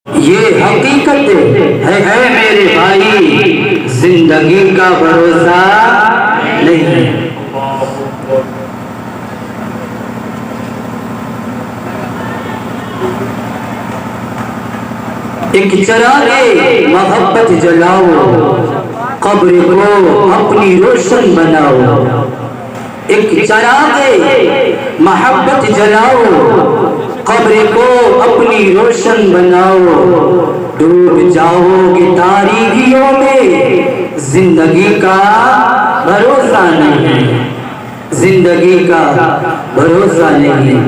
یہ حقیقت ہے میرے بھائی، زندگی کا بھروسہ نہیں ہے۔ ایک چراغ محبت جلاؤ، قبر کو اپنی روشن بناؤ۔ ایک چراغ محبت جلاؤ، قبر کو اپنی روشن بناؤ۔ ڈوب جاؤ گے تاریکیوں میں، زندگی کا بھروسہ نہیں، زندگی کا بھروسہ نہیں۔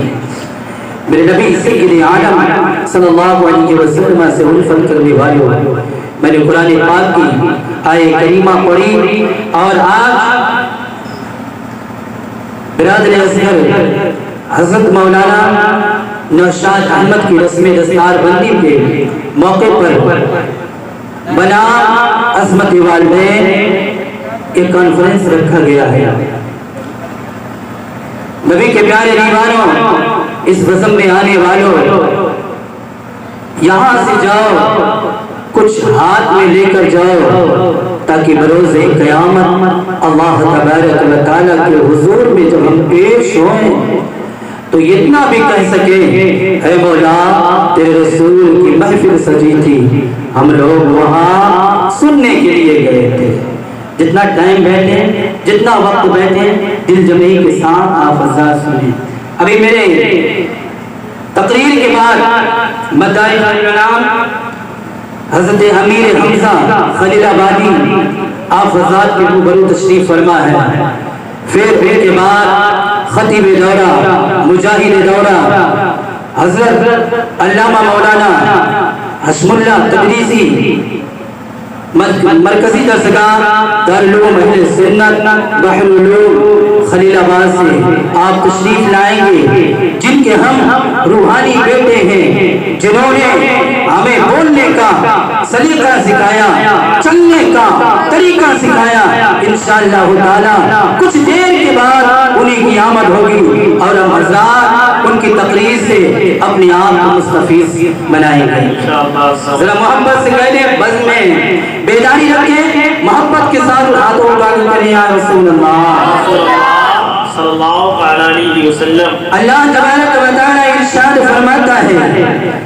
میرے نبی سید عالم صلی اللہ علیہ وسلم سے الفت کرنے والوں، میں نے قرآن پاک کی آیت کریمہ پڑھی، اور آج برادر اصغر حضرت مولانا نوشاد احمد کی رسم دستار بندی کے موقع پر بنام عصمت والدین ایک کانفرنس رکھا گیا ہے۔ نبی کے پیارے دیوانوں، اس بزم میں آنے والوں، یہاں سے جاؤ، کچھ ہاتھ میں لے کر جاؤ، تاکہ بروز قیامت اللہ تبارک و تعالیٰ کے حضور میں جب ہم پیش ہوئیں تو اتنا بھی کہہ سکیں، اے مولا تیرے رسول کی محفل سجی تھی، ہم لوگ وہاں سننے کے لیے گئے تھے۔ جتنا ٹائم بیٹھے، جتنا وقت بیٹھے، دل جمعی کے ساتھ آپ حضرات سنیں۔ ابھی میرے تقریر کے بعد مداح الکلام حضرت امیر حمزہ خلیل آبادی آپ حضرات کے روبرو تشریف فرما ہے۔ پھر کے بعد خطیب دورہ، مجاہد دورہ حضرت علامہ مولانا حشم اللہ تبریزی مرکزی درسگاہ دارالعلوم اہل سنت بحر العلوم خلیل آباد سے آپ تشریف لائیں گے، جن کے ہم روحانی بیٹے ہیں، جنہوں نے ہمیں بولنے کا سلیقہ سکھایا، چلنے کا طریقہ سکھایا۔ انشاءاللہ تعالی کچھ دیر کے بعد انہیں کی آمد ہوگی، اور ہم حضرات ان کی تقریر سے اپنے آپ کو مستفیض بنائیں گے۔ ذرا محبت سے کہہ دیں، بزم میں بیداری رکھیں، محبت کے ساتھ ہاتھوں اٹھا کر کریں یا رسول اللہ صلی اللہ علیہ وسلم۔ اللہ تبارک و تعالی ارشاد فرماتا ہے،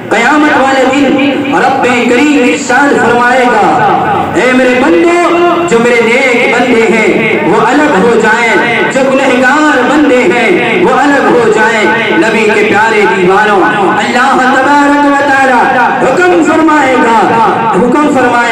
قیامت والے دن رب کریم ارشاد فرمائے گا، اے میرے بندو، جو میرے نیک بندے ہیں وہ الگ ہو جائیں، جو گنہگار بندے ہیں وہ الگ ہو جائیں۔ نبی کے پیارے دیوانوں، اللہ تبارک و تعالی حکم فرمائے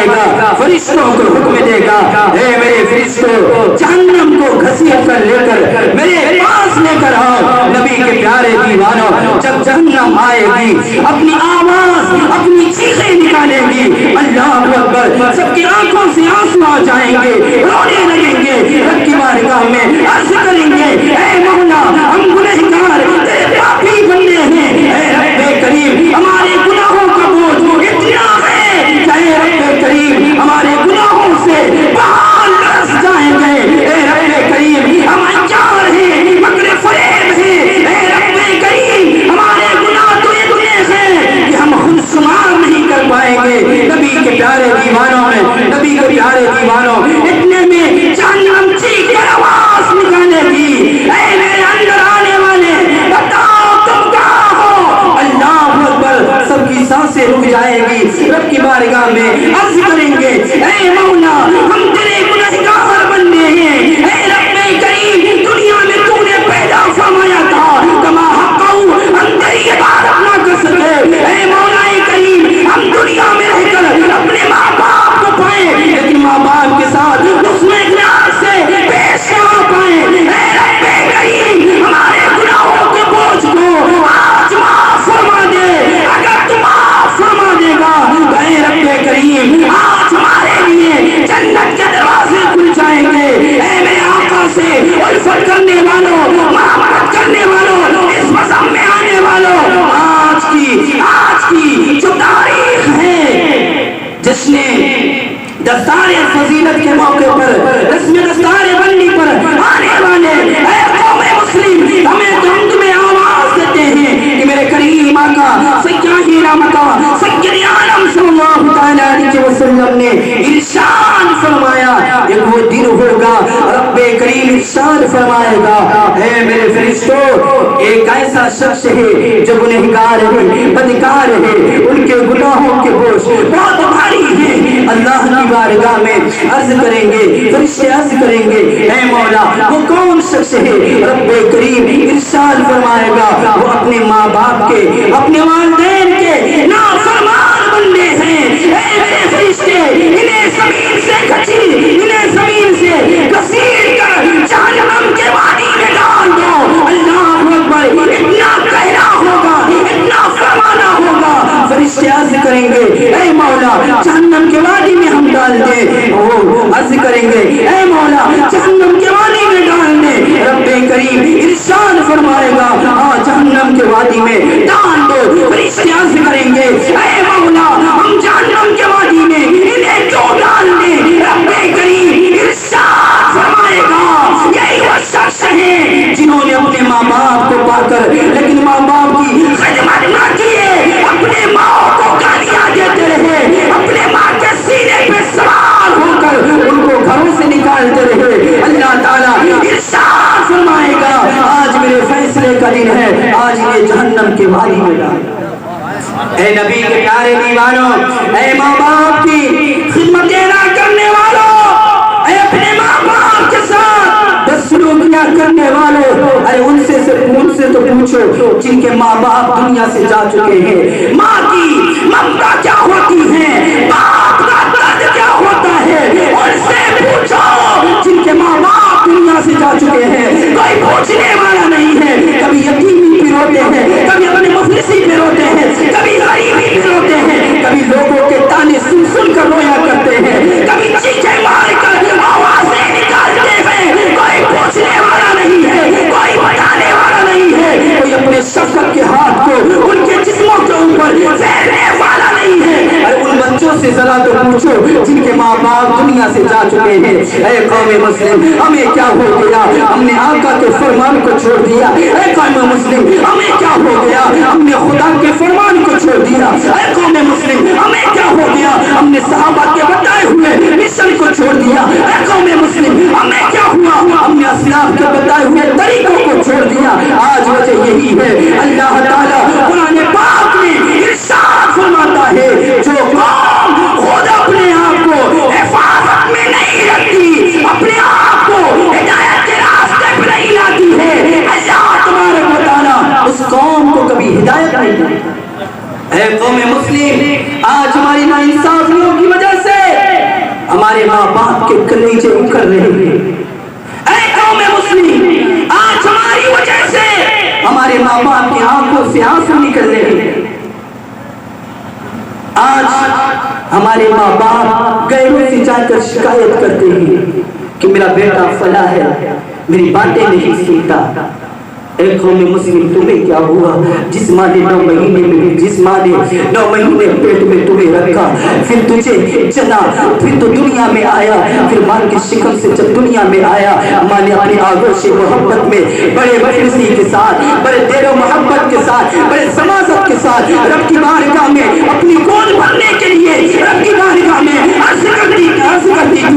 گا، فرشتوں کو حکم دے گا، اے میرے فرشتوں، جہنم کو گھسیٹ کر لے کر میرے پاس لے کر آؤ۔ نبی کے پیارے دیوانوں، جب جہنم آئے گی، اپنی آواز، اپنی چیخیں نکالے گی، اللہ اکبر، سب کی آنکھوں سے آنسو آ جائیں گے، رونے لگیں گے، رب کی بارگاہ میں عرض کریں گے، اے مولا، ہم گنہگار تیرے پاپی بندے ہیں، اے رب کریم، ہمارے گناہوں کا بوجھ اتنا ہے کہ اے رب کریم، ہمارے گناہوں سے پہاڑ برس جائیں گے، اے رب کریم، ہم انجار ہیں، مکر فریب ہیں، اے رب کریم، ہمارے گناہ تو اتنے ہیں کہ ہم خود شمار نہیں کر پائیں گے۔ نبی کے پیارے دیوانوں میں، نبی کے پیارے دیوانوں، اتنے میں جہنم چیخ کر آواز نکالے گی، اے میرے اندر آنے والے، بتاؤ تم کہاں ہو؟ اللہ اکبر، سب کی سانسیں رک جائیں گی، رب کی بارگاہ میں عرض کریں گے، اے مولا، ہم تیرے گنہگار بندے ہیں، اے رب کریم، دنیا میں تو نے پیدا فرمایا تھا، کما حقو ہم تیری عبادت نہ کر سکے، اے مولا کریم، ہم دنیا میں رہ کر اپنے ماں باپ کو پائیں، لیکن ماں باپ کے ساتھ حسن اخلاق سے پیش نہ پائیں، اے رب کریم، ہمارے گناہوں کے بوجھ کو آج معاف فرما دے، اگر تم معاف فرما دے گا تو اے رب کریم، آج ہمارے لیے جنت کے دروازے کھل جائیں گے۔ اے میرے آقا سے الفت کرنے والوں، محبت کرنے والوں، اس مذہب میں آنے والوں، آج کی جو تاریخ ہے، جس نے دستار فضیلت کے موقع پر، رسم دستار بندی پر آنے والے اے قوم مسلم، ہمیں دھند میں آواز دیتے ہیں کہ میرے کریم آقا سیدنا مکہ سیدنا वसल्लम ने इरशाद फरमाया, एक वो दिन होगा रब्बे करीम इरशाद फरमाएगा, है मेरे फरिश्तों, एक ऐसा शख्स है जो गुनहगार है, बदकार है, उनके गुनाहों के बोझ बहुत भारी है। अल्लाह की बारगाह में अर्ज करेंगे, फरिश्ते अर्ज करेंगे, ऐ मौला वो कौन शख्स है? रब्बे करीम इरशाद फरमाएगा, वो अपने माँ बाप के, अपने वालिदैन के नाफरमान बंदे हैं। ऐ मेरे फरिश्ते, इन्हें जमीन से घसीट, इन्हें जमीन से घसीट कर जहन्नम के वादी में डाल दो। अल्लाह अकबर, इतना कहना होगा, इतना फरमाना होगा। फरिश्ते अर्ज करेंगे, ऐ मौला जहन्नम के वादी में हम डाल दे। वो अर्ज करेंगे, ऐ मौला जहन्नम के वादी में डाल दे। रब्बे करीम इरशाद फरमाएगा, हाँ जहन्नम के वादी में डाल दो। फरिश्ते अर्ज करेंगे, ऐ मौला हम जहन्नम के वादी में इन्हें क्यों डाल दे? रब्बे करीम इरशाद फरमाएगा, यही वो शख्स है जिन्होंने अपने माँ बाप को पाकर लेकिन माँ बाप की खिदमत ना किए, अपने माँ को गालियां देते रहे, अपने माँ के सीने पे सवार होकर उनको घरों से निकालते रहे। अल्लाह ताला इरशाद फरमाएगा, आज मेरे फैसले का दिन है, आज ये जहन्नम के वादी में डाल। ऐ नबी के प्यारे दीवानों, ऐ माँ बाप की खिदमतें ना करने वालों, ऐ अपने माँ बाप के साथ बदसलूकियां करने वालों, अरे उनसे तो पूछो जिनके माँ बाप दुनिया से जा चुके हैं। माँ की ममता क्या होती है, बाप का दर्द क्या होता है, उनसे पूछो जिनके माँ बाप दुनिया से जा चुके हैं। कोई पूछने वाला नहीं है। कभी यतीमी पे रोते हैं, कभी अपने मुफलिसी पे रोते हैं, कभी गरीबी पे रोते हैं, कभी लोगों के ताने सुन सुन कर रोया करते हैं, कभी चीखें मार कर आवाजें निकालते हैं। कोई पूछने वाला नहीं है, कोई बताने वाला नहीं है, कोई अपने शफकत के हाथ को उनके जिस्मों के ऊपर फेरने वाला नहीं है। अरे उन बच्चों से जरा तो पूछो जिनके माँ बाप दुनिया से जा चुके हैं। ऐ कौमे मुस्लिम, हमें क्या हो गया, हमने आका के फरमान को छोड़ दिया। ऐ कौमे मुस्लिम, हमें क्या हो गया, हमने खुदा के फरमान को छोड़ दिया। ऐ कौमे मुस्लिम, हमें क्या हो गया, हमने सहाबा के बताए हुए मिशन को छोड़ दिया। ऐ कौमे मुस्लिम, हमें क्या हुआ, हमने असलाफ के बताए हुए तरीकों को छोड़ दिया। आज वजह यही है, अल्लाह ताला कुरान पाक में इरशाद फरमाता है, जो कौम खुद अपने आप को हिफाजत में नहीं रखती, अपने आप को हिदायत के रास्ते पर नहीं लाती है, अल्लाह तबारक व तआला उस कौम को कभी हिदायत नहीं देता। ऐ कौम मुस्लिम, आज हमारी नाइंसाफियों की वजह से हमारे माँ बाप के कलेजे उखड़ रहे हैं। ऐ कौम मुस्लिम, आज हमारी वजह से हमारे माँ बाप की आंखों से आंसू निकल रहे हैं। आज हमारे माँ बाप गैरों से जाकर शिकायत करते हैं कि मेरा बेटा फला है, मेरी बातें नहीं सुनता। एक कौम मुस्लिम, तुम्हें क्या हुआ? जिस माँ ने 9 महीने में, जिस माँ ने 9 महीने पेट में तुम्हें रखा, फिर तुझे जना, फिर तो दुनिया में आया, फिर माँ के शिकम से जब दुनिया में आया, माँ ने अपनी आगोश मोहब्बत में बड़े मफलसी के साथ, बड़े देरो मोहब्बत के साथ, बड़े समाजत के साथ रब की बारगाह में अपनी गोद भरने के लिए रब की बारगाह में अर्ज करती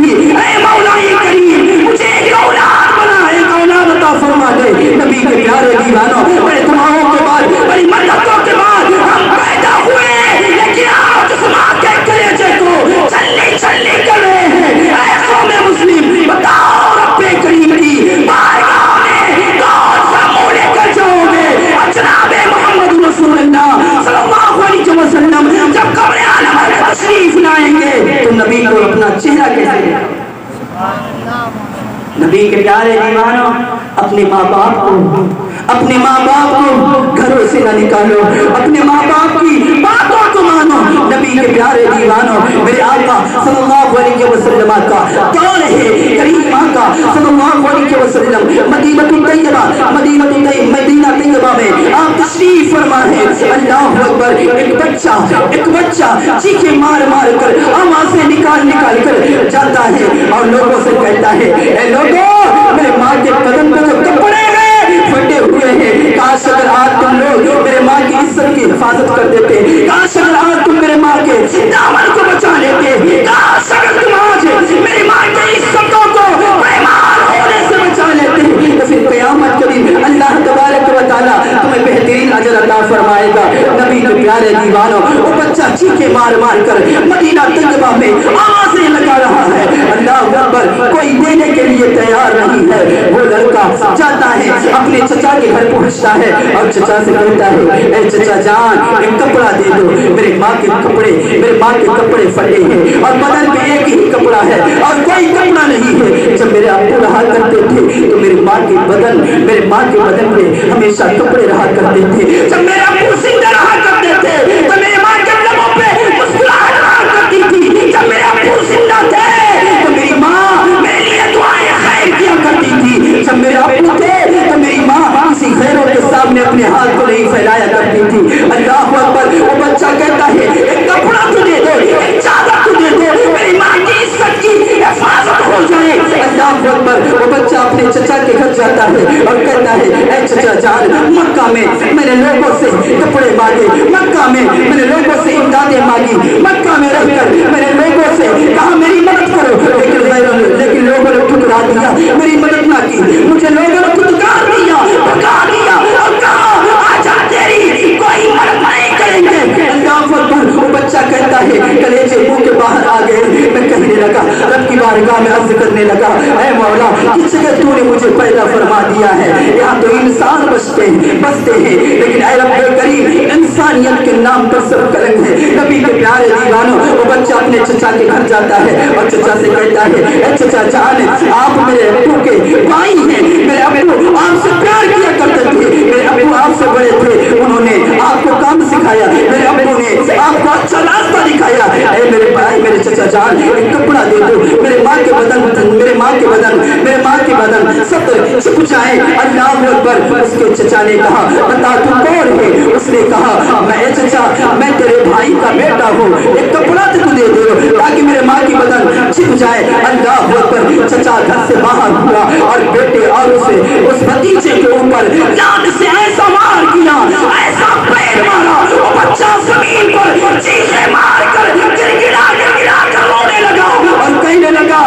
थी, ऐ मौला करीम, मुझे एक औलाद बना, एक औलाद अता फरमा दे। नबी के प्यारे दीवानों, बड़े दुआओं के बाद, बड़ी मन्नतों के बाद हम पैदा हुए, लेकिन आज उस माँ के कलेजे को छलनी छलनी कर रहे हैं। ऐ कौम मुस्लिम, बताओ रब्बे करीम की बारगाह में कौन सा मुंह लेकर जाओगे? जनाबे मोहम्मद रसूलुल्लाह सल्लल्लाहु अलैहि वसल्लम जब कब्र आलम में तशरीफ लाएंगे तो नबी को अपना चेहरा कैसे? नबी के प्यारे दीवानों, अपने माँ बाप को घरों से न निकालो, अपने माँ बाप की बातों को मानो। नबी के प्यारे दीवानों, मेरे आका सल्लल्लाहु अलैहि वसल्लम का दौर है, करीम आका सल्लल्लाहु अलैहि वसल्लम मदीना तैयबा में आप तशरीफ फरमा है। अल्लाहु अकबर, एक बच्चा चीखे मार मार कर आवाज़ें निकाल कर जाता है और लोगों से कहता है, ए लोगों, मेरे माँ के कदम पे जो कपड़े हैं फटे हुए हैं, काश अगर आज तुम लोग मेरे माँ की इज्जत की हिफाजत कर देते, काश अगर आज तुम मेरे माँ के दामन को बचा लेते, चीखे मार मार कर मदीना तैयबा में आवाजें लगा रहा है, अल्लाह अकबर। कोई देने के लिए तैयार नहीं है। वो लड़का जाता है, अपने चचा के घर पहुंचता है और चचा से कहता है, ए चचा जान एक कपड़ा दे दो, मेरे माँ के कपड़े फटे हैं और बदन में एक ही कपड़ा है और कोई कपड़ा नहीं है। जब मेरे अब्बू रहा करते थे तो मेरे माँ के बदन में हमेशा कपड़े रहा करते थे। जब मेरे अब्बू जिंदा रहा करते थे तो मेरे माँ के लबों पे मुस्कुराहट रहा करती थी। जब मेरे अब्बू जिंदा थे तो मेरी माँ मेरे लिए दुआएं खैर किया करती थी। जब मेरे अब्बू थे तो मेरी माँ किसी गैरों के सामने अपने हाथ को नहीं फैलाया करती थी। अल्लाह अकबर। वो बच्चा कहता है, एक कपड़ा तो दे दो, एक चादर तो दे दो, मेरी माँ की इज्जत की हिफाजत हो जाए। अल्लाह अकबर। वो बच्चा अपने चचा के घर जाता है और कहता है, ऐ चचा जान, मक्का में मैंने लोगों से कपड़े मांगे, मक्का में मैंने लोगों से इमदादें मांगी, मक्का में रहकर मैंने लोगों से कहा मेरी मदद करो, लेकिन लोगों ने ठुकरा दिया, मेरी मदद ना की। मुझे लोगों ने फुटकार दिया, भगा दिया और कहा आजा तेरी कोई मदद नहीं करेंगे। अल्लाह अकबर। वो बच्चा कहता है, कलेजे मुंह के बाहर आ गए। मैं कहने लगा, रब की बारगाह में अर्ज करने लगा, ऐ मौला किस जगह तूने मुझे पैदा फरमा दिया है? यहाँ तो इंसान बसते हैं लेकिन ऐ रब करीम इंसानियत के नाम पर सब कलंक है। नबी के प्यारे दीवानों। वो बच्चा अपने चचा के घर जाता है और चचा से कहता है, ऐ चचा जान, आप मेरे अब्बू के भाई हैं, मेरे अब्बू आपसे प्यार किया करते थे, मेरे अब्बू आपसे बड़े थे, उन्होंने आपको काम सिखाया, मेरे अब्बू ने आपको अच्छा रास्ता दिखाया। ऐ मेरे भाई, मेरे चचा जान, एक कपड़ा दे दो, मेरे माँ के बदन सतर छुप जाए। अल्लाह अकबर। उसके चचा ने कहा, बता तू कौन है? उसने कहा, मैं चचा, मैं तेरे भाई का बेटा हूँ, एक कपड़ा तो दे दो ताकि मेरे माँ की बदन छिप जाए। अल्लाह अकबर। चचा घर से बाहर हुआ और बेटे और उस भतीजे के ऊपर लात से ऐसा वार किया, ऐसा पैर मारा, वो बच्चा जमीन पर चीखे मार कर गिड़गिड़ा कर रोने लगा और कहने लगा,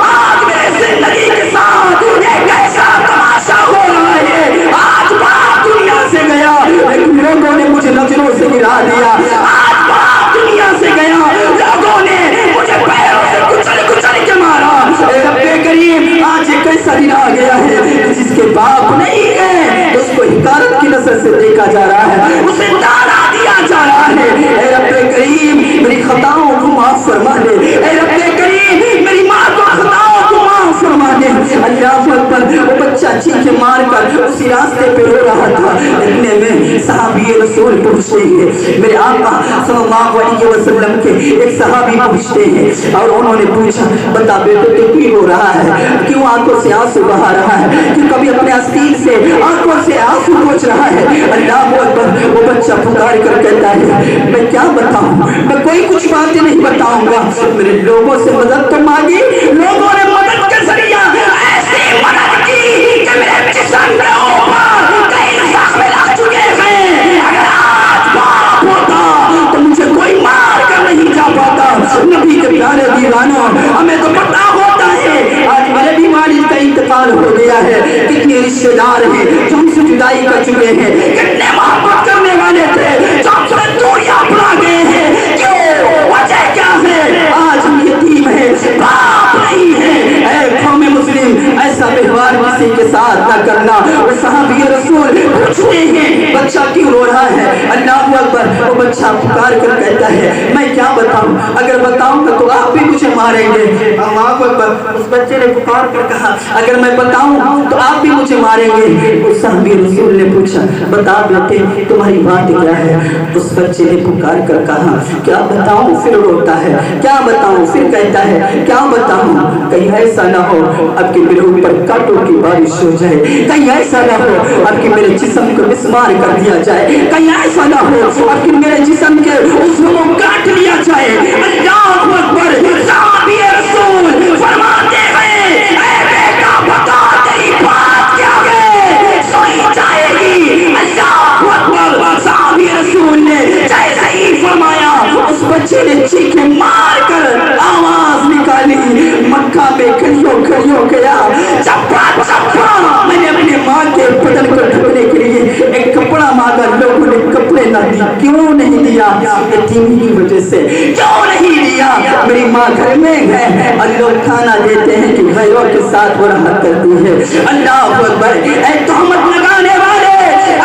आज मेरे जिंदगी के साथ एक ऐसा तमाशा हो रहा है, आज बाप दुनिया से गया लेकिन लोगों ने मुझे नजरों से गिरा दिया, आज बाप दुनिया से गया, लोगों ने मुझे पैरों से कुचल के मारा। रब्बे करीम, आज एक ऐसा दिन आ गया है जिसके बाप नहीं है, उसको हिकारत की नजर से देखा जा रहा है, उसे ताना दिया जा रहा है। ऐ रब्बे करीम, मेरी खताओं को माफ फरमा दे। ऐ रब्बे करीम, मेरी माँ को खताओं को माफ फरमा दे। अल्लाह अकबर। वो बच्चा चीखे मार कर उसी रास्ते पे रो रहा था। इतने में सहाबी रसूल पहुंचते हैं, मेरे आका सल्लल्लाहु अलैहि वसल्लम के एक सहाबी पहुंचते हैं और उन्होंने पूछा, बता बेटे तू क्यों रो रहा है, क्यों आंखों से आंसू बहा रहा है, क्यों कभी अपने आस्तीन से आंखों से आंसू पोंछ रहा है? अल्लाह अकबर। वो बच्चा पुकार कर कहता है, मैं क्या बताऊं, मैं कोई कुछ बातें नहीं बताऊंगा, मेरे लोगों से मदद तो मांगी, लोगों ने मदद के जरिया ऐसी मदद की कि मेरे जिस्म के ऊपर कई जख्म लग चुके हैं। अगर आज बाप होता तो मुझे कोई मार कर नहीं जा पाता। नबी के प्यारे दीवानों, हमें तो पता होता है आज मेरे भी वालिद का इंतकाल हो गया है, कितने रिश्तेदार हैं जो हमसे जुदाई कर चुके हैं, कितने मोहब्बत करने वाले थे जो हमसे दूरियां अपना गए हैं। क्यों? वजह क्या है? आज हम यतीम हैं, बाप नहीं है। ऐ कौम मुस्लिम, ऐसा व्यवहार किसी के साथ न करना। वो सहाबी रसूल पूछते हैं, बच्चा क्यों रो रहा है? अल्लाह अकबर। वो बच्चा पुकार कर कहता है, मैं क्या बताऊं, अगर बताऊंगा तो आप भी मुझे मारेंगे। अल्लाह अकबर। उस बच्चे ने पुकार कर कहा, अगर मैं बताऊं तो आप भी मुझे मारेंगे। उस सहाबी रसूल ने पूछा, बता बेटे तुम्हारी बात क्या है? उस बच्चे ने पुकार कर कहा, क्या बताऊं? फिर रोता है, क्या बताऊं? फिर कहता है, क्या बताऊं? कहीं ऐसा ना हो अब कि मेरे ऊपर कांटों की बारिश हो जाए, कहीं ऐसा ना हो अब कि मेरे जिस्म को मिस्मार कर दिया जाए, कहीं ऐसा ना हो अब कि मेरे जिस्म के उस्मों को काट लिया जाए। अल्लाह अकबर। सहाबी रसूल फरमाते हैं, ऐ बेटा बता तेरी बात क्या है, सुनी जाएगी। अल्लाह अकबर। सहाबी रसूल ने जैसे ही फरमाया, उस बच्चे ने चीखे मार कर आवाज निकाली, मक्का में खड़ियों गया, चप्पा मैंने अपने माँ के बदन को ढकने के लिए एक कपड़ा मांगा, लोगों ने कपड़े ना दिए, کیوں نہیں دیا؟ یتیمی کی وجہ سے کیوں نہیں دیا؟ میری ماں گھر میں ہے اور لوگ کھانا دیتے ہیں کہ غیروں کے ساتھ وہ راحت کرتی ہے۔ اللہ اکبر، اے تہمت لگانے والے،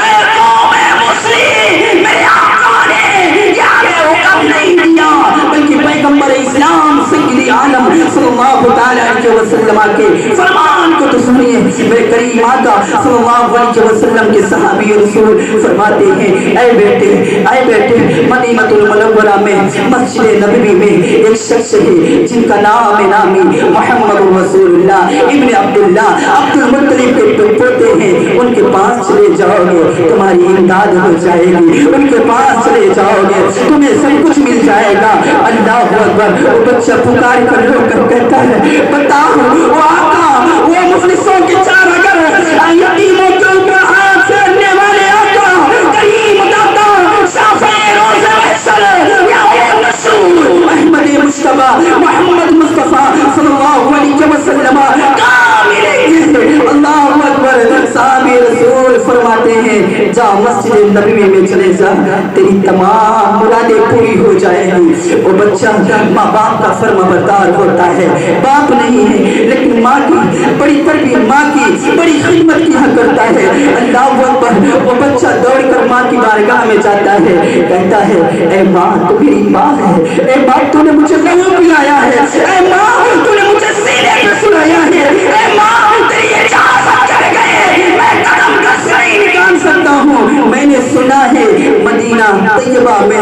اے قوم مسلم، میرے آقا نے یہ حکم نہیں دیا بلکہ پیغمبر اسلام سید عالم صلی اللہ تعالی علیہ وسلم کے فرمان کو تو سنیے۔ میرے کریم آقا صلی اللہ علیہ وسلم کے صحابی رسول فرماتے ہیں، اے بیٹے مدینہ المنورہ میں مسجد نبوی میں ایک شخص ہے جن کا نامی محمد رسول اللہ ابن عبداللہ عبد المطلب کے پوتے ہیں، ان کے پاس چلے جاؤ گے تمہاری امداد ہو جائے گی، ان کے پاس چلے جاؤ گے تمہیں سب کچھ مل جائے گا۔ اللہ اکبر، وہ بچہ پکار کر رو کر کہتا ہے، بتاؤ وہ آقا، وہ مفلسوں کے چار اگر یتیموں کے اوپر ہاتھ پھیرنے والے آقا، کریم داتا، شافع روز محشر، یا رسول احمد مصطفیٰ محمد مصطفیٰ صلی اللہ علیہ وسلم کہاں ملیں گے؟ اللہ اکبر، صحابی رسول فرماتے ہیں، جا مسجد نبوی میں چلے جا، تیری تمام مرادیں پوری ہو جائیں گی۔ وہ بچہ ماں باپ کا فرما بردار ہوتا ہے، باپ نہیں ہے لیکن ماں کی بڑی تربیت، ماں کی بڑی خدمت کیا کرتا ہے۔ اللہ اکبر، وہ بچہ دوڑ کر ماں کی بارگاہ میں جاتا ہے، کہتا ہے، اے ماں تو میری ماں ہے، اے ماں تو نے مجھے لہو پلایا ہے، اے ماں تو نے مجھے سینے پہ سلایا ہے، اے ماں تیری اجازت کر گئے میں قدم کس نہیں نکال سکتا ہوں۔ میں نے سنا ہے مدینہ طیبہ میں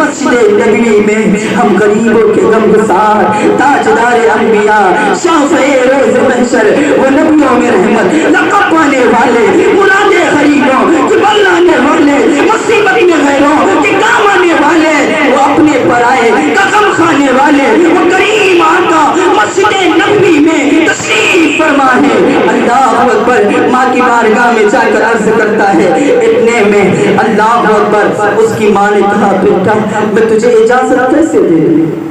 مسجد نبوی میں ہم غریبوں کے غمگسار تاجدار انبیاء، شافع روز محشر، وہ نبیوں میں رحمت، لقب پانے والے، مرادیں غریبوں کی بلانے والے، مصیبت میں غیروں کے کام آنے والے، وہ اپنے پرائے کا غم کھانے والے، وہ کریم آقا مسجد نبوی میں تشریف فرما ہے۔ اللہ اکبر، ماں کی بارگاہ میں جا کر عرض کرتا ہے، اتنے میں اللہ اکبر، اس کی ماں نے کہا، بیٹا میں تجھے اجازت کیسے دے دوں؟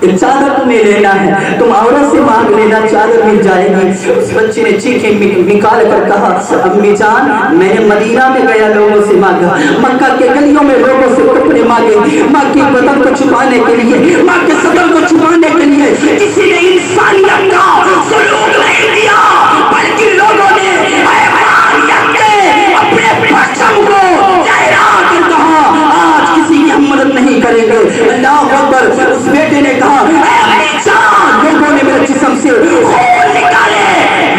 ایک چادر تمہیں لینا ہے، تم عورت سے مانگ لینا، چادر مل جائے گی۔ اس بچے نے چیخیں نکال کر کہا، امی جان میں نے مدینہ میں گیا لوگوں سے مانگا، مکہ کے گلیوں میں لوگوں سے کپڑے مانگے، ماں کی بدن کو چھپانے کے لیے، ماں کے صدر کو چھپانے کے لیے، کسی نے انسانیت کا سلوک نہیں دیا بلکہ لوگوں نے حیوانیت کے اپنے پرچم کو لہرا کر کہا، آج کسی کی ہم مدد نہیں کریں گے۔ اللہ اکبر، اس بیٹے نے کہا، اے امی جان لوگوں نے میرے جسم سے خون نکالے،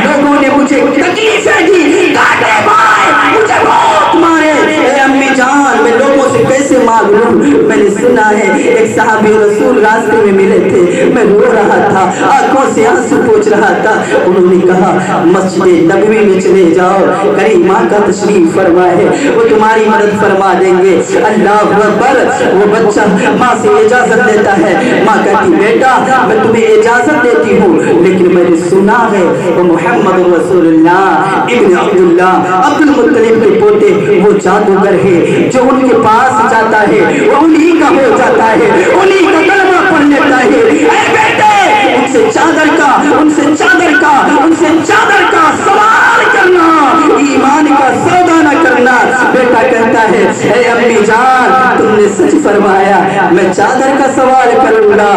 لوگوں نے مجھے تکلیفیں دی، کاٹے مارے، مجھے بہت مارے، اے امی جان میں لوگوں سے کیسے مانگ لوں؟ میں نے سنا ہے ایک صحابی رسول راستے میں ملے تھے، میں رو رہا تھا، آنکھوں سے آنسو پوچھ رہا تھا، انہوں نے کہا مسجد نبوی میں چلے جاؤ، کریم ماں کا تشریف فرما ہے، وہ تمہاری مدد فرما دیں گے۔ اللہ اکبر، وہ بچہ ماں سے اجازت لیتا ہے، ماں کہتی بیٹا میں تمہیں اجازت دیتی ہوں لیکن میں نے سنا ہے وہ محمد رسول اللہ ابن عبداللہ عبد المطلب کے پوتے وہ جادوگر ہے، جو ان کے پاس جاتا ہے وہ انہی کا ہو جاتا ہے، انہی کا کلمہ پڑھ لیتا ہے۔ اے بیٹے ان سے چادر کا سوال کرنا، ایمان کا سودا نہ کرنا۔ بیٹا کہتا ہے، اے امی جان تم نے سچ فرمایا، میں چادر کا سوال کروں گا،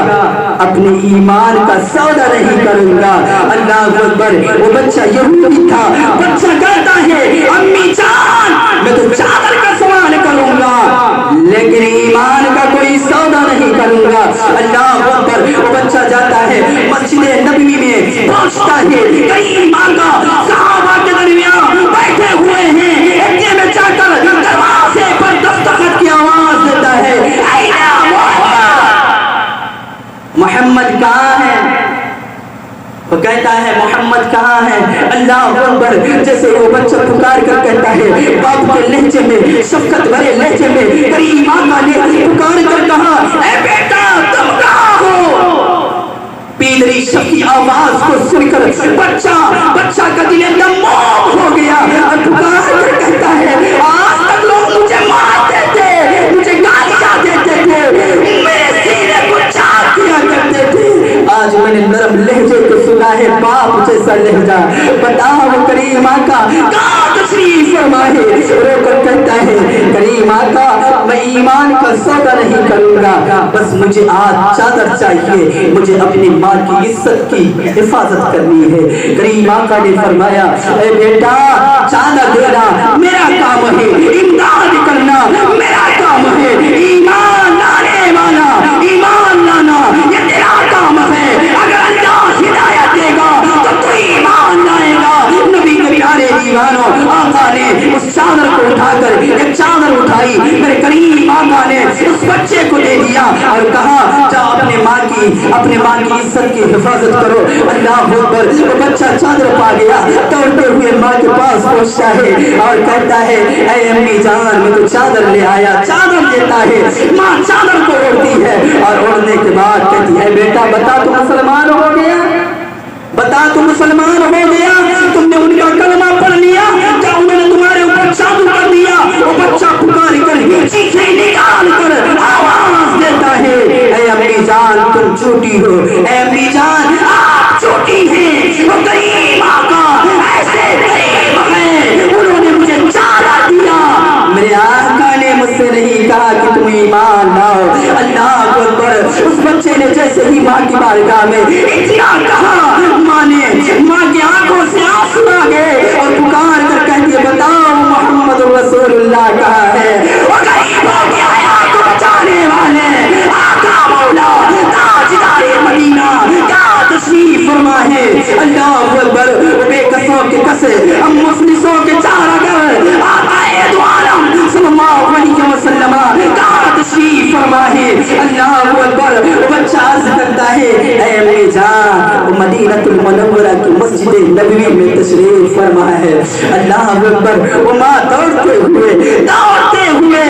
اپنے ایمان کا سودا نہیں کروں گا۔ اللہ اکبر، وہ بچہ یہودی تھا، بچہ کہتا ہے، امی جان میں تو چادر کا سوال کروں گا لیکن ایمان کا کوئی سودا نہیں کروں گا۔ اللہ اکبر، وہ بچہ جاتا ہے مسجد نبوی میں پہنچتا ہے، کریم آقا صحابہ کے درمیان بیٹھے ہوئے ہیں، اتنے میں جا کر دروازے پر دستخط کی آواز دیتا ہے، محمد کہاں ہے؟ وہ کہتا ہے محمد کہاں ہے؟ اللہ اکبر، جیسے وہ بچہ پکار کر کہتا ہے باپ کے لہجے میں، شفقت بھرے لہجے میں، کریم آقا نے پکار کر کہا، اے بیٹا تم کہاں ہو؟ پیدری شفقی آواز کو سن کر بچہ کا دل ایک دم موم ہو گیا اور پکار کر کہتا ہے، آج تک لوگ مجھے مارتے تھے، مجھے گالیاں دیتے تھے، میرے سینے کو چاک کیا کرتے تھے، آج میں نے نرم لہجے کو سنا ہے، باپ جیسا لہجہ۔ بتاؤ کریم آقا کہاں تشریف फरमाए, रो कर कहता है करीम आका मैं ईमान का सौदा नहीं करूंगा, बस मुझे आज चादर चाहिए, मुझे अपनी माँ की इज्जत की हिफाजत करनी है। करीम आका ने फरमाया ए बेटा चादर देना मेरा काम है, इमदाद करना मेरा काम है, ईमान लाने वाला ईमान लाना ये तेरा काम है। अगर अल्लाह हिदायत देगा तो तू ईमान लाएगा। नबी के प्यारे दीवानों आका ने उस चादर को उठाकर एक चादर उठाई, मेरे करीम आका ने उस बच्चे को दे दिया और कहा जाओ अपने माँ की इज्जत की हिफाजत करो। अल्लाह अकबर। वो बच्चा चादर पा गया, दौड़ते हुए माँ के पास पहुंचता है और कहता है ऐ अम्मी जान मैं तो चादर ले आया। चादर देता है, माँ चादर को ओढ़ती है और ओढ़ने के बाद कहती है बेटा बता तू मुसलमान हो गया, बता तू मुसलमान हो गया, तुमने उनका कलमा पढ़ लिया, क्या उन्होंने तुम्हारे ऊपर जादू कर दिया। वो बच्चा पुकार कर चीखें निकाल कर आवाज देता है ऐ अम्मी जान तुम झूठी हो, ऐ अम्मी जान आप झूठी हैं। वो करीम आका ऐसे करीम हैं, उन्होंने मुझे चादर दिया, मेरे आका ने मुझसे नहीं कहा कि तुम ईमान लाओ। अल्लाह अकबर। उस बच्चे ने जैसे ही माँ की बारगाह में इतना कहा, माँ की आंखों से आंसू आ गए और पुकार कर कहती है बताओ मोहम्मद रसूलुल्लाह कहाँ है। वो गरीब हो गया है आपको बचाने वाले आका मौला ताजदार मदीना क्या तशरीफ फरमा है। अल्लाह अकबर। बेकसों के कसे हम मुफलिसों के चारागर आका दो आलम सल्लल्लाहु अलैहि वसल्लम क्या तशरीफ फरमा है। अल्लाह अकबर। बच्चा अर्ज करता है ऐ अम्मी जान मदीनतुल मुनव्वरा की मस्जिद नबवी में तशरीफ फरमा है। अल्लाह अकबर। वो माँ दौड़ते हुए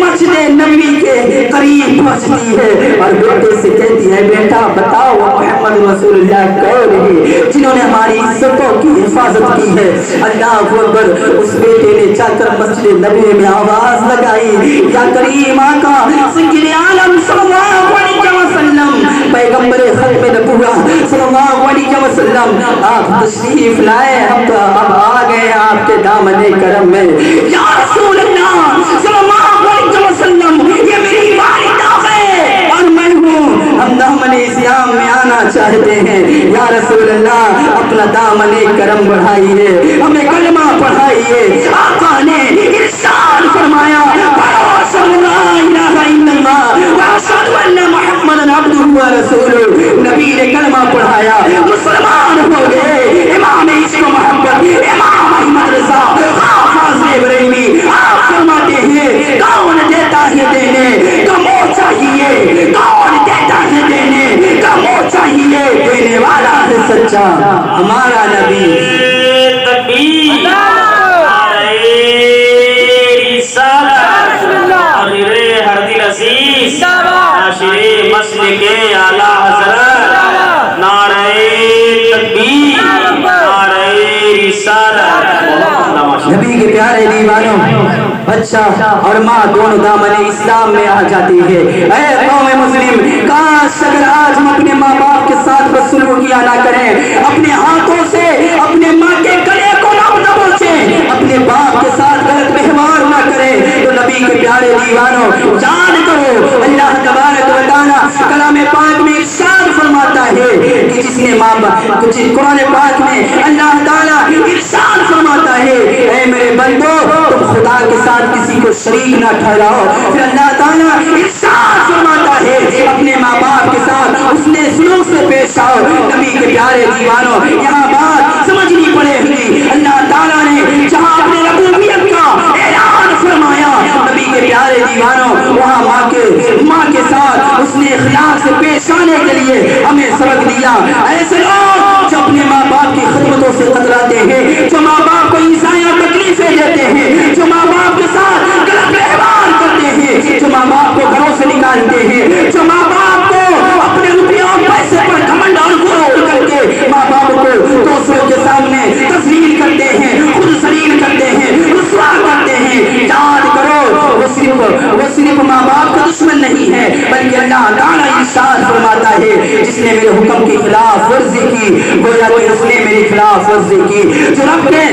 मस्जिद नबवी के करीब पहुंचती है और बेटे से कहती है बेटा बताओ मोहम्मद रसूलुल्लाह कौन है जिन्होंने हमारी इज्जतों की हिफाजत की है। अल्लाह अकबर। उस बेटे ने जाकर मस्जिद नबवी में आवाज लगाई या करीम आका सिंगिल आलम सल्लल्लाहु अलैहि वसल्लम पैगंबरे खत्म नबुव्वत सल्लल्लाहु अलैहि वसल्लम आप तशरीफ लाए, हम तो अब आ गए आपके दामने करम में। या रसूल अल्लाह सल्लल्लाहु अलैहि वसल्लम ये मेरी वालिदा है और मैं हूँ, हम दामने इस्लाम में आना चाहते हैं। या रसूल अल्लाह अपना दामने करम बढ़ाइए, हमें कलमा पढ़ाइए। आका ने इरशाद फरमाया नबी ने कलमा पढ़ाया, मुसलमान हो गए। इमाम इश्क मोहब्बत इमाम अहमद रज़ा हाफ़िज़ बरेलवी आप फरमाते हैं कौन देता है देने का मोह चाहिए, कौन देता है देने का मोह चाहिए, देने वाला है सच्चा हमारा नबी। नबी के प्यारे दीवानों बच्चा और माँ दोनों दामने इस्लाम में आ जाती है। ऐ कौम मुस्लिम काश अगर आज हम अपने माँ बाप के साथ बदसलूकियां ना करें, अपने हाथों से अपने माँ के गले को ना दबोचें, अपने बाप के साथ गलत व्यवहार ना करें, तो नबी के प्यारे दीवानों जान करो अल्लाह तबारक व तआला कलाम पाक में इरशाद फरमाता है कि जिसने माँ बाप कुरान पाक में अल्लाह ताला इरशाद फरमाता है ऐ मेरे बंदो तुम खुदा के साथ किसी को शरीक ना ठहराओ। फिर अल्लाह ताला इरशाद फरमाता है अपने माँ बाप के साथ उसने सुलूक से पेश आओ। नबी के प्यारे दीवानों यहाँ बात समझनी पड़ेगी। अल्लाह ताला ने जहाँ अपने रबूबियत का ऐलान फरमाया, नबी के प्यारे दीवानों वहाँ माँ के साथ उसने इखलास से पेश आने के लिए हमें सबक दिया। ऐसे लोग जो अपने माँ बाप की खिदमतों से कतराते हैं, जो माँ बाप को ईसाया तकलीफें देते हैं, जो माँ बाप के साथ गलत व्यवहार करते हैं, जो माँ बाप को घरों से निकालते हैं, जो माँ बाप को अपने रुपयों पैसे पर घमंड और गुरूर करके माँ बाप को दूसरों के सामने तस्लील करते हैं, खुद सलील करते हैं, रुसवा करते हैं। याद करो वो सिर्फ माँ बाप का दुश्मन नहीं है, बल्कि अल्लाह ताला इरशाद फरमाता है جس نے میرے حکم کی خلاف ورزی کی گویا کہ اس نے میری خلاف ورزی کی. جو رب کے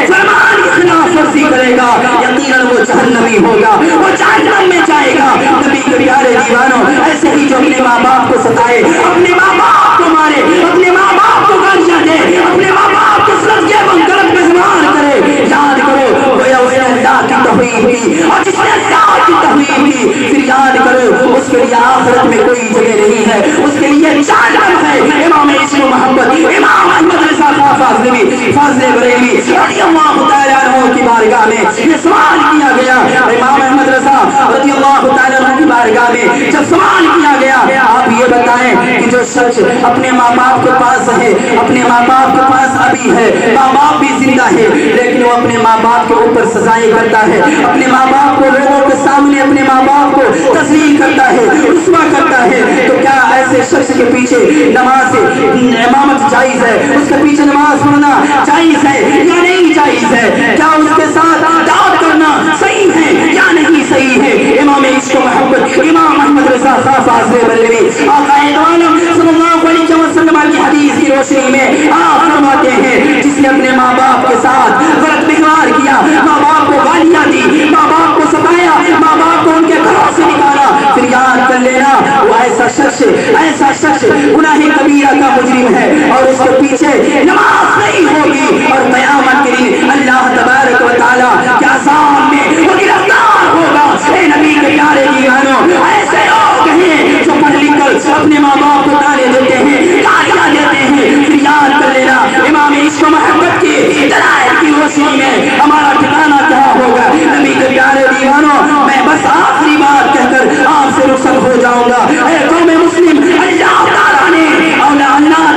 فرمان کی خلاف ورزی کرے گا یقیناً وہ جہنمی ہوگا, وہ جہنم میں جائے گا. نبی کے پیارے دیوانوں, ایسے ہی جو اپنے ماں باپ کو ستائے, اپنے ماں باپ کو مارے, اپنے ماں باپ کو گالیاں دے, اپنے ماں باپ کو سلطے غلط مہمان کرے, یاد کرو گویا اس نے اللہ کی توحید کی, اور جس نے اللہ کی توحید کی پھر یاد کرو اس کے لیے آخرت میں کوئی جگہ نہیں ہے, اس کے لیے جہنم ہے. امام عشق و محبت امام احمد رضا فاضل بریلوی رضی اللہ تعالیٰ عنہ کی بارگاہ میں یہ سوال کیا گیا. امام احمد رضا رضی اللہ تعالیٰ عنہ کی بارگاہ میں جب سوال کیا گیا, آپ یہ بتائیں کہ جو شخص اپنے ماں باپ کے پاس ہے, اپنے ماں باپ کے پاس ابھی ہے, ماں باپ بھی زندہ ہے, لیکن وہ اپنے ماں باپ کے اوپر سزائیں کرتا ہے, اپنے ماں باپ کو لوگوں کے سامنے اپنے ماں باپ کو تذلیل کرتا ہے, رسوا کرتا ہے, تو کیا ایسے شخص کے پیچھے نماز امامت جائز ہے, اس کے پیچھے نماز پڑھنا جائز ہے یا نہیں جائز ہے؟ کیا اس کے ساتھ دعوت کرنا صحیح ہے یا نہیں صحیح ہے؟ امام عشق و محبت امام احمد رضا فاضل بریلوی آقا دو عالم صلی اللہ علیہ وسلم کی حدیث کی روشنی میں آپ فرماتے ہیں جس نے اپنے ماں باپ کے ساتھ غلط ویوہار کیا, ماں باپ کو گالیاں دی, ماں باپ کو ستایا, ماں باپ کو ان کے گھروں سے نکالا, پھر یاد کر لینا وہ ایسا شخص گناہ کبیرہ کا مجرم ہے اور اس کے پیچھے نماز نہیں ہوگی, اور قیامت کے دن اللہ تبارک و تعالیٰ کے عذاب میں وہ گرفتار ہوگا. اے نبی کے پیارے دیوانوں, ایسے لوگ ہیں جو پڑھ لکھ کر اپنے ماں باپ کو گالی دیتے ہیں, گالیاں دیتے ہیں, پھر یاد کر لینا امام عشق و محبت کی دلائل کی روشنی میں ہمارا ٹھکانہ کیا ہوگا. نبی کے پیارے دیوانوں, میں بس آخری بات کہہ کر آپ سے رخصت ہو جاؤں گا. اے قوم مسلم, اللہ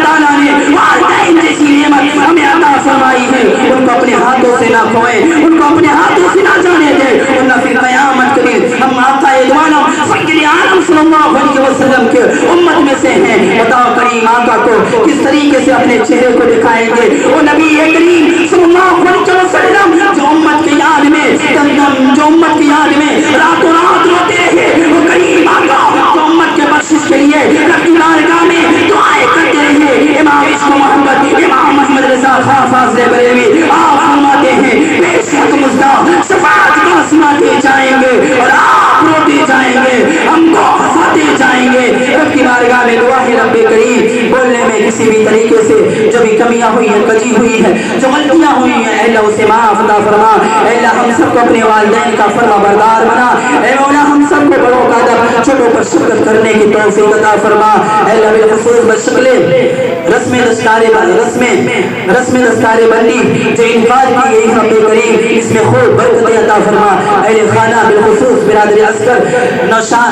تعالیٰ نے والدین جیسی نعمت ہمیں عطا فرمائی ہے, ان کو اپنے ہاتھوں سے نہ کھوئیں, ان کو اپنے ہاتھوں سے نہ جانے دیں, ورنہ پھر قیامت کے دن ہم آقا دو عالم سید عالم صلی اللہ علیہ وسلم کے امت میں سے ہیں. بتاؤ کریم آقا کو کس طریقے سے اپنے چہرے کو دکھائیں گے؟ وہ نبی کریم صلی اللہ علیہ وسلم جو امت کی یاد میں راتوں رات روتے رہے, وہ کریم آقا جو امت کے بخشش کے لیے رب کی بارگاہ میں دعائیں کرتے رہے. امام عشق و محبت امام احمد رضا فاضل بریلوی آپ فرماتے ہیں بے شک مزدہ شفاعت کا سناتے جائیں گے اور آپ روتے جائیں گے, ہم کو ہنساتے جائیں گے. رب کی بارگاہ میں دعا ہے رب کریم بولنے میں کسی بھی طریقے سے جو بھی کمیاں ہوئی ہیں, کجی ہوئی ہے, جو غلطیاں ہوئی ہیں, اے اللہ اسے معاف عطا فرما. اے اللہ ہم سب کو اپنے والدین کا فرما بردار بنا. اے مولا ہم سب کو بڑوں کا ادب چھوٹوں پر شفقت کرنے کی توفیق عطا فرما. اے اللہ بالخصوص بشکل رسم دستار بندی جو انعقاد کی گئی رب کریم اس میں خوب برکت عطا فرما. اہل خانہ بالخصوص برادر عسکر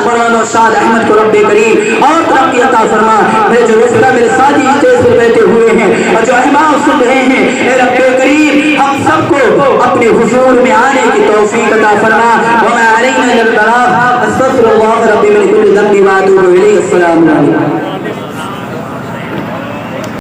مولانا نوشاد احمد کو رب کریم اور ترقی عطا فرما. میرے جو رشتہ میرے ساتھی اسٹیج پر بیٹھے ہوئے ہیں اور جو احباب سن رہے ہیں, اے رب کریم ہم سب کو اپنے حضور میں آنے کی توفیق عطا فرما. وما علینا الا البلاغ. استغفر اللہ ربی من کل ذنب واتوب الیہ. السلام علیکم.